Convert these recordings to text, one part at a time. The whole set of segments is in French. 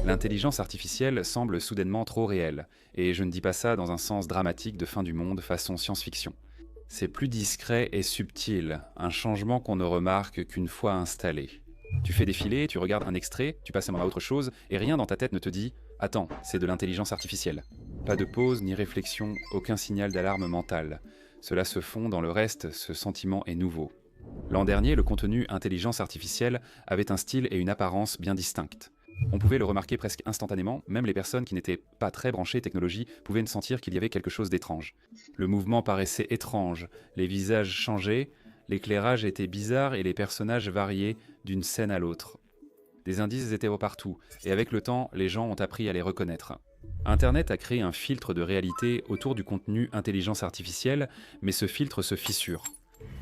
L'intelligence artificielle semble soudainement trop réelle, et je ne dis pas ça dans un sens dramatique de fin du monde façon science-fiction. C'est plus discret et subtil, un changement qu'on ne remarque qu'une fois installé. Tu fais défiler, tu regardes un extrait, tu passes à autre chose, et rien dans ta tête ne te dit « Attends, c'est de l'intelligence artificielle ». Pas de pause ni réflexion, aucun signal d'alarme mentale. Cela se fond dans le reste, ce sentiment est nouveau. L'an dernier, le contenu intelligence artificielle avait un style et une apparence bien distincts. On pouvait le remarquer presque instantanément, même les personnes qui n'étaient pas très branchées technologie pouvaient sentir qu'il y avait quelque chose d'étrange. Le mouvement paraissait étrange, les visages changeaient, l'éclairage était bizarre et les personnages variaient d'une scène à l'autre. Des indices étaient partout, et avec le temps, les gens ont appris à les reconnaître. Internet a créé un filtre de réalité autour du contenu intelligence artificielle, mais ce filtre se fissure.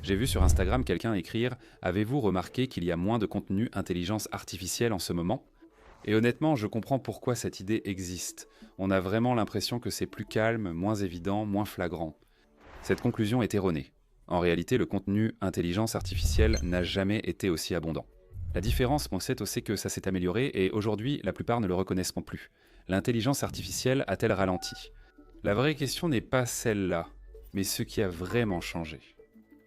J'ai vu sur Instagram quelqu'un écrire « Avez-vous remarqué qu'il y a moins de contenu intelligence artificielle en ce moment ?» Et honnêtement, je comprends pourquoi cette idée existe. On a vraiment l'impression que c'est plus calme, moins évident, moins flagrant. Cette conclusion est erronée. En réalité, le contenu intelligence artificielle n'a jamais été aussi abondant. La différence, c'est aussi que ça s'est amélioré et aujourd'hui, la plupart ne le reconnaissent plus. L'intelligence artificielle a-t-elle ralenti? La vraie question n'est pas celle-là, mais ce qui a vraiment changé.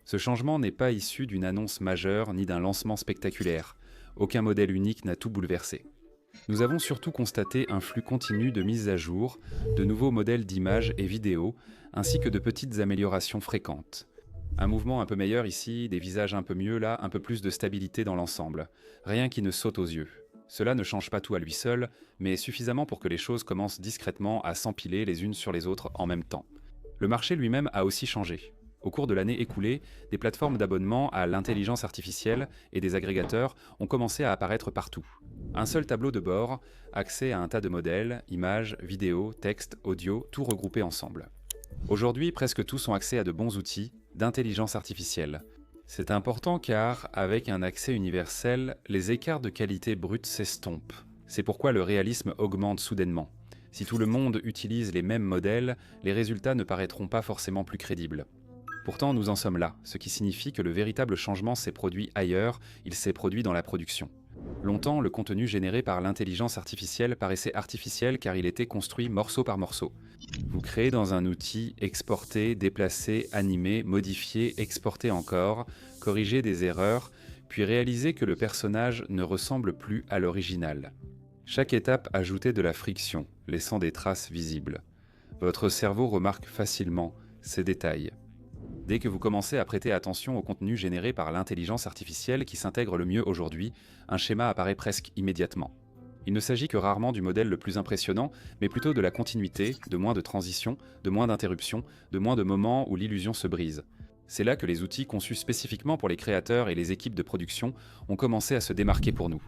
Ce changement n'est pas issu d'une annonce majeure ni d'un lancement spectaculaire. Aucun modèle unique n'a tout bouleversé. Nous avons surtout constaté un flux continu de mises à jour, de nouveaux modèles d'images et vidéos, ainsi que de petites améliorations fréquentes. Un mouvement un peu meilleur ici, des visages un peu mieux là, un peu plus de stabilité dans l'ensemble. Rien qui ne saute aux yeux. Cela ne change pas tout à lui seul, mais suffisamment pour que les choses commencent discrètement à s'empiler les unes sur les autres en même temps. Le marché lui-même a aussi changé. Au cours de l'année écoulée, des plateformes d'abonnement à l'intelligence artificielle et des agrégateurs ont commencé à apparaître partout. Un seul tableau de bord, accès à un tas de modèles, images, vidéos, textes, audio, tout regroupé ensemble. Aujourd'hui, presque tous ont accès à de bons outils d'intelligence artificielle. C'est important car, avec un accès universel, les écarts de qualité brute s'estompent. C'est pourquoi le réalisme augmente soudainement. Si tout le monde utilise les mêmes modèles, les résultats ne paraîtront pas forcément plus crédibles. Pourtant, nous en sommes là, ce qui signifie que le véritable changement s'est produit ailleurs, il s'est produit dans la production. Longtemps, le contenu généré par l'intelligence artificielle paraissait artificiel car il était construit morceau par morceau. Vous créez dans un outil, exportez, déplacez, animez, modifiez, exportez encore, corrigez des erreurs, puis réalisez que le personnage ne ressemble plus à l'original. Chaque étape ajoutait de la friction, laissant des traces visibles. Votre cerveau remarque facilement ces détails. Dès que vous commencez à prêter attention au contenu généré par l'intelligence artificielle qui s'intègre le mieux aujourd'hui, un schéma apparaît presque immédiatement. Il ne s'agit que rarement du modèle le plus impressionnant, mais plutôt de la continuité, de moins de transitions, de moins d'interruptions, de moins de moments où l'illusion se brise. C'est là que les outils conçus spécifiquement pour les créateurs et les équipes de production ont commencé à se démarquer pour nous.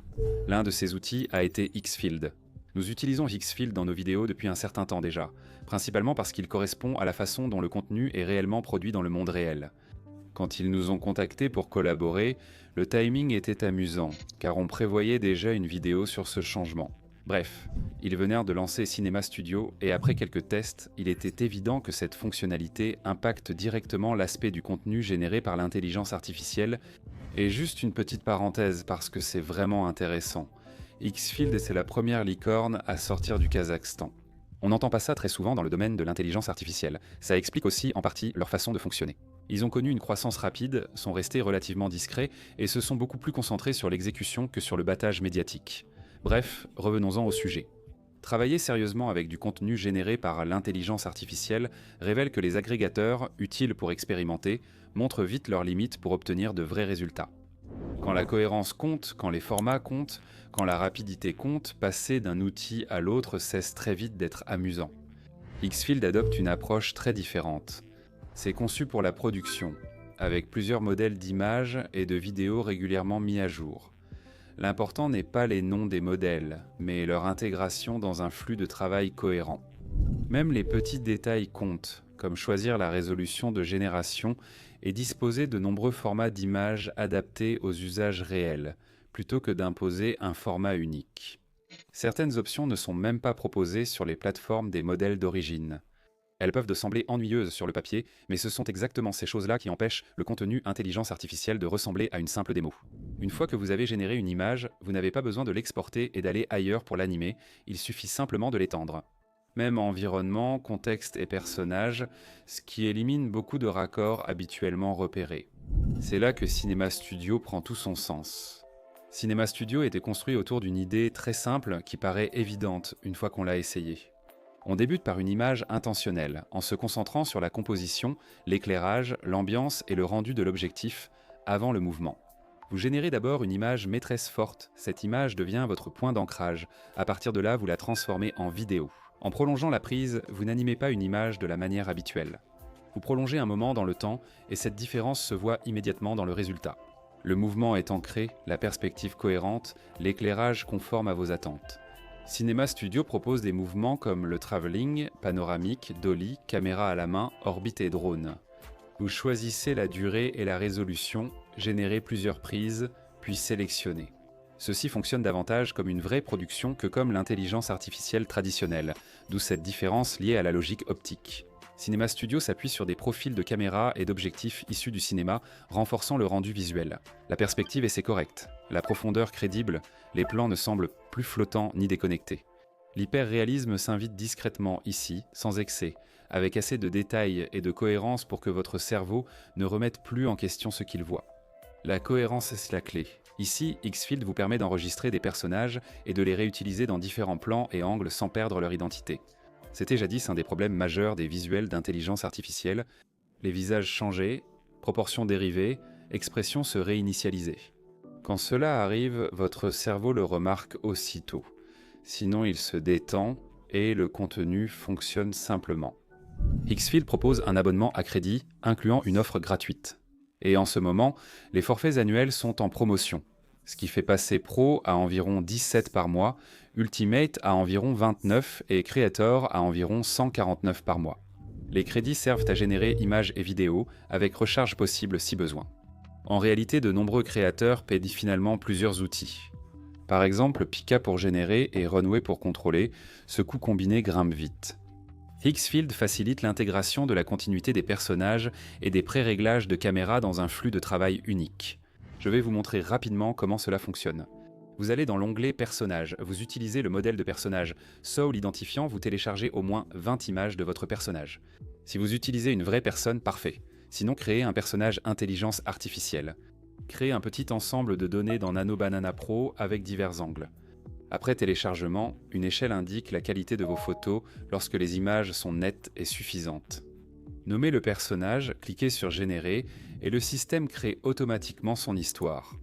L'un de ces outils a été Xfield. Nous utilisons Xfield dans nos vidéos depuis un certain temps déjà, principalement parce qu'il correspond à la façon dont le contenu est réellement produit dans le monde réel. Quand ils nous ont contactés pour collaborer, le timing était amusant, car on prévoyait déjà une vidéo sur ce changement. Bref, ils venèrent de lancer Cinema Studio et après quelques tests, il était évident que cette fonctionnalité impacte directement l'aspect du contenu généré par l'intelligence artificielle. Et juste une petite parenthèse parce que c'est vraiment intéressant. Xfield, c'est la première licorne à sortir du Kazakhstan. On n'entend pas ça très souvent dans le domaine de l'intelligence artificielle. Ça explique aussi en partie leur façon de fonctionner. Ils ont connu une croissance rapide, sont restés relativement discrets et se sont beaucoup plus concentrés sur l'exécution que sur le battage médiatique. Bref, revenons-en au sujet. Travailler sérieusement avec du contenu généré par l'intelligence artificielle révèle que les agrégateurs, utiles pour expérimenter, montrent vite leurs limites pour obtenir de vrais résultats. Quand la cohérence compte, quand les formats comptent, quand la rapidité compte, passer d'un outil à l'autre cesse très vite d'être amusant. Xfield adopte une approche très différente. C'est conçu pour la production, avec plusieurs modèles d'images et de vidéos régulièrement mis à jour. L'important n'est pas les noms des modèles, mais leur intégration dans un flux de travail cohérent. Même les petits détails comptent, comme choisir la résolution de génération et disposer de nombreux formats d'images adaptés aux usages réels, plutôt que d'imposer un format unique. Certaines options ne sont même pas proposées sur les plateformes des modèles d'origine. Elles peuvent sembler ennuyeuses sur le papier, mais ce sont exactement ces choses-là qui empêchent le contenu intelligence artificielle de ressembler à une simple démo. Une fois que vous avez généré une image, vous n'avez pas besoin de l'exporter et d'aller ailleurs pour l'animer, il suffit simplement de l'étendre. Même environnement, contexte et personnage, ce qui élimine beaucoup de raccords habituellement repérés. C'est là que Cinema Studio prend tout son sens. Cinema Studio était construit autour d'une idée très simple qui paraît évidente une fois qu'on l'a essayée. On débute par une image intentionnelle, en se concentrant sur la composition, l'éclairage, l'ambiance et le rendu de l'objectif, avant le mouvement. Vous générez d'abord une image maîtresse forte, cette image devient votre point d'ancrage. À partir de là, vous la transformez en vidéo. En prolongeant la prise, vous n'animez pas une image de la manière habituelle. Vous prolongez un moment dans le temps et cette différence se voit immédiatement dans le résultat. Le mouvement est ancré, la perspective cohérente, l'éclairage conforme à vos attentes. Cinema Studio propose des mouvements comme le travelling, panoramique, dolly, caméra à la main, orbite et drone. Vous choisissez la durée et la résolution, générez plusieurs prises, puis sélectionnez. Ceci fonctionne davantage comme une vraie production que comme l'intelligence artificielle traditionnelle, d'où cette différence liée à la logique optique. Cinema Studio s'appuie sur des profils de caméra et d'objectifs issus du cinéma, renforçant le rendu visuel. La perspective est correcte, la profondeur crédible, les plans ne semblent plus flottants ni déconnectés. L'hyperréalisme s'invite discrètement ici, sans excès, avec assez de détails et de cohérence pour que votre cerveau ne remette plus en question ce qu'il voit. La cohérence est la clé. Ici, Xfield vous permet d'enregistrer des personnages et de les réutiliser dans différents plans et angles sans perdre leur identité. C'était jadis un des problèmes majeurs des visuels d'intelligence artificielle. Les visages changeaient, proportions dérivées, expressions se réinitialisaient. Quand cela arrive, votre cerveau le remarque aussitôt. Sinon, il se détend et le contenu fonctionne simplement. Xfield propose un abonnement à crédit, incluant une offre gratuite. Et en ce moment, les forfaits annuels sont en promotion, ce qui fait passer Pro à environ 17 par mois, Ultimate à environ 29 et Creator à environ 149 par mois. Les crédits servent à générer images et vidéos, avec recharge possible si besoin. En réalité, de nombreux créateurs paient finalement plusieurs outils. Par exemple, Pika pour générer et Runway pour contrôler, ce coût combiné grimpe vite. Xfield facilite l'intégration de la continuité des personnages et des pré-réglages de caméra dans un flux de travail unique. Je vais vous montrer rapidement comment cela fonctionne. Vous allez dans l'onglet Personnages, vous utilisez le modèle de personnage Soul Identifiant, vous téléchargez au moins 20 images de votre personnage. Si vous utilisez une vraie personne, parfait. Sinon, créez un personnage intelligence artificielle. Créez un petit ensemble de données dans Nano Banana Pro avec divers angles. Après téléchargement, une échelle indique la qualité de vos photos lorsque les images sont nettes et suffisantes. Nommez le personnage, cliquez sur Générer et le système crée automatiquement son histoire.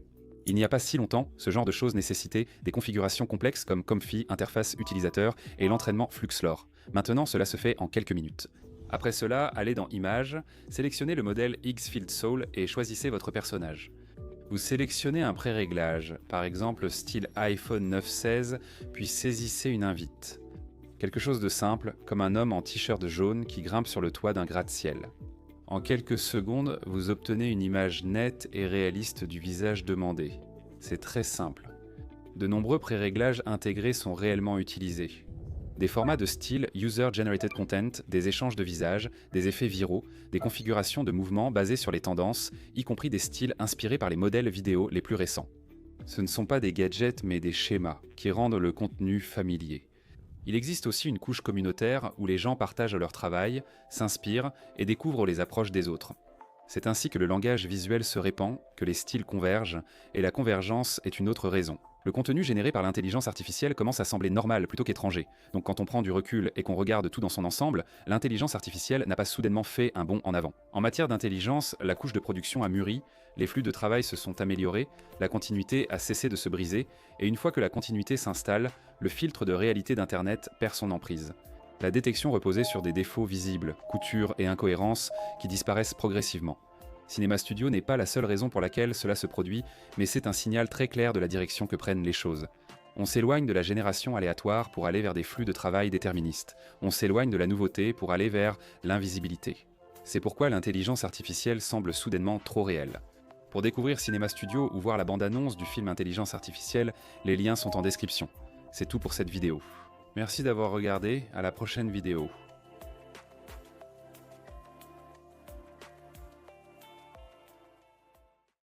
Il n'y a pas si longtemps, ce genre de choses nécessitait des configurations complexes comme Comfy, interface utilisateur et l'entraînement Fluxlore. Maintenant, cela se fait en quelques minutes. Après cela, allez dans Images, sélectionnez le modèle Xfield Soul et choisissez votre personnage. Vous sélectionnez un pré-réglage, par exemple style iPhone 9/16, puis saisissez une invite. Quelque chose de simple, comme un homme en t-shirt jaune qui grimpe sur le toit d'un gratte-ciel. En quelques secondes, vous obtenez une image nette et réaliste du visage demandé. C'est très simple. De nombreux pré-réglages intégrés sont réellement utilisés. Des formats de style User Generated Content, des échanges de visages, des effets viraux, des configurations de mouvements basées sur les tendances, y compris des styles inspirés par les modèles vidéo les plus récents. Ce ne sont pas des gadgets mais des schémas qui rendent le contenu familier. Il existe aussi une couche communautaire où les gens partagent leur travail, s'inspirent et découvrent les approches des autres. C'est ainsi que le langage visuel se répand, que les styles convergent, et la convergence est une autre raison. Le contenu généré par l'intelligence artificielle commence à sembler normal plutôt qu'étranger. Donc quand on prend du recul et qu'on regarde tout dans son ensemble, l'intelligence artificielle n'a pas soudainement fait un bond en avant. En matière d'intelligence, la couche de production a mûri, les flux de travail se sont améliorés, la continuité a cessé de se briser, et une fois que la continuité s'installe, le filtre de réalité d'Internet perd son emprise. La détection reposait sur des défauts visibles, coutures et incohérences qui disparaissent progressivement. Cinema Studio n'est pas la seule raison pour laquelle cela se produit, mais c'est un signal très clair de la direction que prennent les choses. On s'éloigne de la génération aléatoire pour aller vers des flux de travail déterministes. On s'éloigne de la nouveauté pour aller vers l'invisibilité. C'est pourquoi l'intelligence artificielle semble soudainement trop réelle. Pour découvrir Cinema Studio ou voir la bande-annonce du film Intelligence artificielle, les liens sont en description. C'est tout pour cette vidéo. Merci d'avoir regardé, à la prochaine vidéo.